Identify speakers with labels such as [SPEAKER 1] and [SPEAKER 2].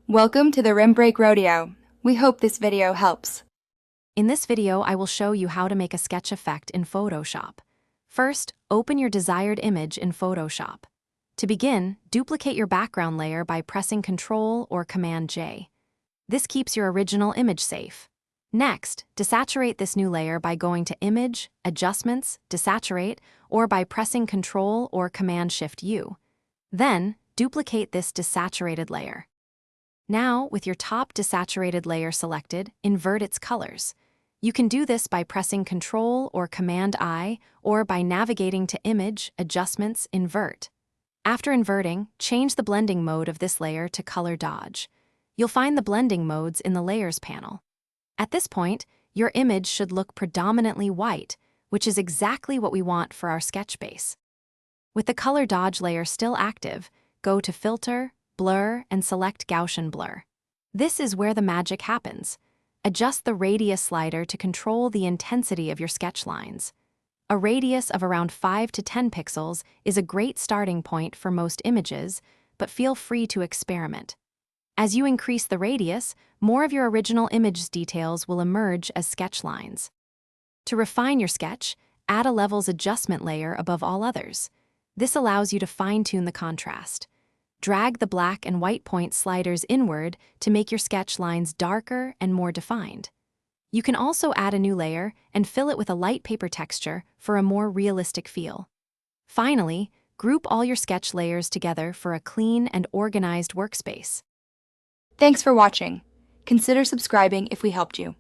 [SPEAKER 1] Welcome to the Rim Break Rodeo. We hope this video helps.
[SPEAKER 2] In this video, I will show you how to make a sketch effect in Photoshop. First, open your desired image in Photoshop. To begin, duplicate your background layer by pressing Ctrl or Command-J. This keeps your original image safe. Next, desaturate this new layer by going to Image, Adjustments, Desaturate, or by pressing Ctrl or Command-Shift-U. Then, duplicate this desaturated layer. Now, with your top desaturated layer selected, invert its colors. You can do this by pressing Ctrl or Command-I or by navigating to Image, Adjustments, Invert. After inverting, change the blending mode of this layer to Color Dodge. You'll find the blending modes in the Layers panel. At this point, your image should look predominantly white, which is exactly what we want for our sketch base. With the Color Dodge layer still active, go to Filter, Blur, and select Gaussian Blur. This is where the magic happens. Adjust the radius slider to control the intensity of your sketch lines. A radius of around 5 to 10 pixels is a great starting point for most images, but feel free to experiment. As you increase the radius, more of your original image's details will emerge as sketch lines. To refine your sketch, add a levels adjustment layer above all others. This allows you to fine-tune the contrast. Drag the black and white point sliders inward to make your sketch lines darker and more defined. You can also add a new layer and fill it with a light paper texture for a more realistic feel. Finally, group all your sketch layers together for a clean and organized workspace.
[SPEAKER 1] Thanks for watching. Consider subscribing if we helped you.